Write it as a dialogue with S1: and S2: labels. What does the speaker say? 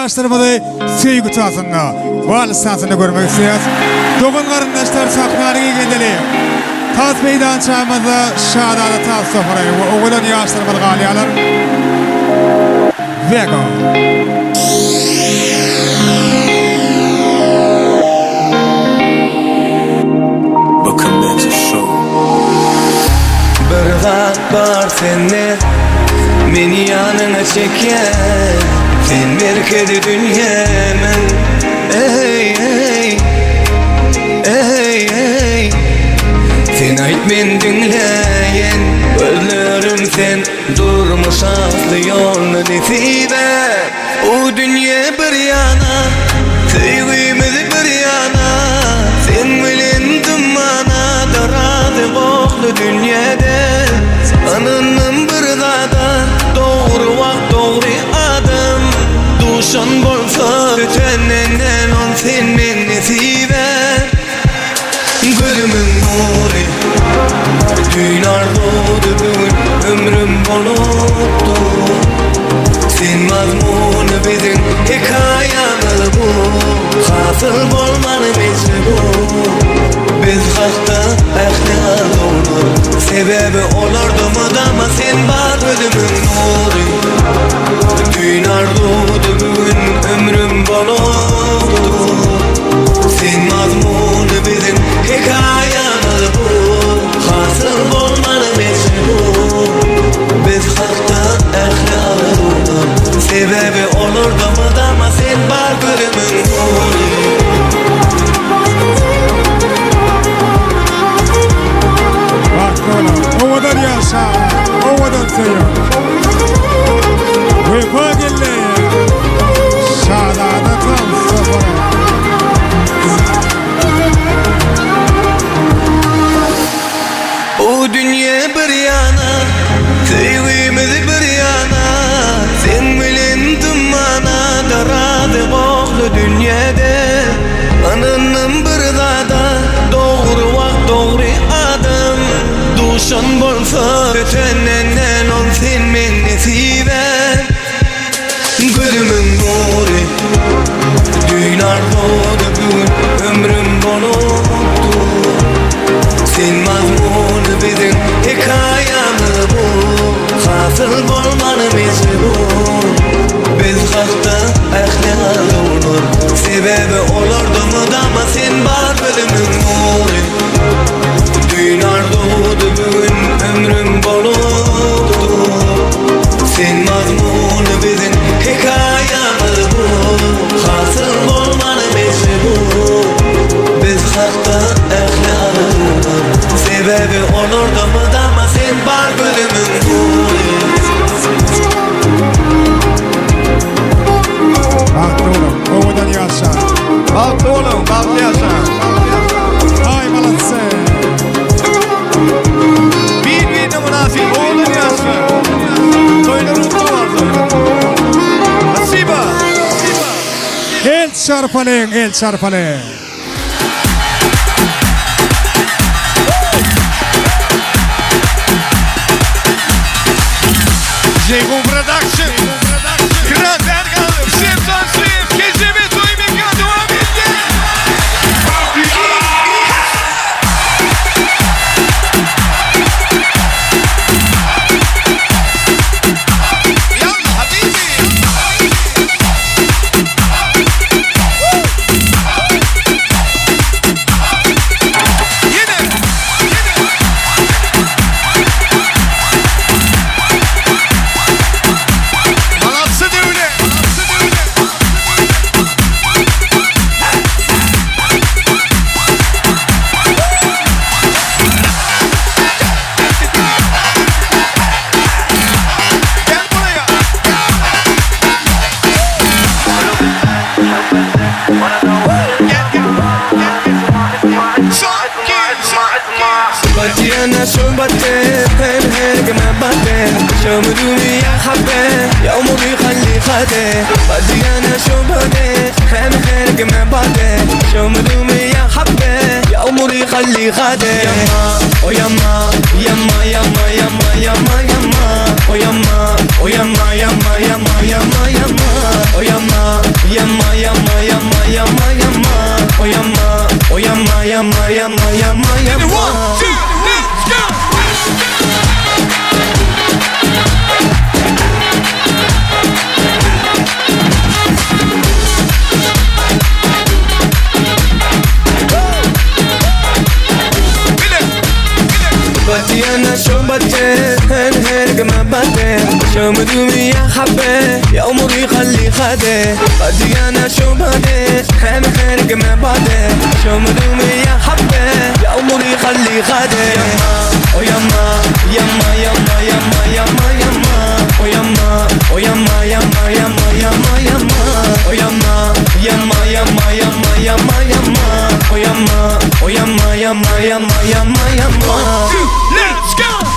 S1: yaşlarımızı sevgi tuhasında, valıstasında görmek istiyoruz. Dokun karındaşlar saknarı geldi. Tas meydan çağımızda şadada tas sofrayı ve oğulan yaşlarımız galiyalar. Vega.
S2: Bakın bence show. Bir zat var sende, beni yanına çeken. Sen merkezi dünyemin. Ey ey ey ey. Sen ait men dinleyen, gözlerim sen durmuş aslı yolunu nesibe. O dünya bir yana, sevgimiz bir yana. Sen bilen dumana daradı koklu dünyada. Anının bir zada, doğru vakt doğru adam. Duşan bolsa ötenden on sen men nesibe. Gülümün nuri, dünyar doğdu bugün ömrüm boluptu. Sen mazmunu bizim hikayemiz bu. Hasıl bolmanı bizi bu. Biz hakta ehlial olur. Sebebi olurdu mu dama sen var gülümün nuri. Dünyar doğdu bugün ömrüm boluptu. Sen mazmunu bizim hikayemiz bu. Hasıl bolmanı bizi bu. Biz hakta ehlial olur. Sebebi olurdu mu dama sen var gülümün nuri.
S1: Ovadan yaşa, ovadan sayı. Vefa gelle, şadada tam sofra.
S2: O dünya bir yana, sevgimiz bir yana. Sen bilen dumana daradı koklu dünyada. Anının bir zada, doğru vakt doğru adam. Duşan bolsa ötenden on sen men nesibe. Gülümün nuri, dünyar doğdu bugün ömrüm boluptu. Sen mazmunu bizim hikayemiz bu. Hasıl bolmanı bizi bu. Biz hakta ehlial olur. Sebebi olurdu mu dama sen var gülümün nuri. Dünyar doğdu bugün ömrüm boluptu. Sen mazmunu bizim hikayemiz bu. Hasıl bolmanı bizi bu. Biz hakta ehlial olur. Sebebi olurdu mu dama sen var gülümün nuri.
S1: Baktı oğlum, ovadan yaşa.
S2: Baktı oğlum, baktı yaşa.
S1: Ay malatsı.
S2: Bir münasip oğlum yaşa. Soylar mutlu vardı. Nasiba.
S1: El çarpalın, el çarpalın.
S3: J-Go Production. Kral Erkan'ım, Sertan Suyum, Kezebe Toy Mekan devam etti. Yallah habibi. Yine. Malatsı devre. Gel buraya.
S2: بدي انا شو بدي فين هيك ما بدي شو بدوني يا حبي يا عمري خلي خدي بدي انا شو بدي فين هيك ما بدي شو بدوني يا حبي يا عمري خلي خدي يما ويما يما يما يما يما يما Oyama, oyama, yama, yama, yama, yama. Oyama, yama, yama, yama, yama, yama. Oyama, oyama, yama, yama, yama,
S3: And
S2: yama.
S3: 1, 2, let's go.
S2: بدي انا شو بدي هنهرق ما بدي شو مدومي يا حبي يا عمري خلي خدي بدي انا شو بدي هنهرق ما بدي شو مدومي يا حبي يا عمري خلي خدي ويما يما يما يما يما يما ويما ويما يما يما يما يما ويما يما يما يما يما يما ويما ويما يما يما يما يما
S3: Let's go.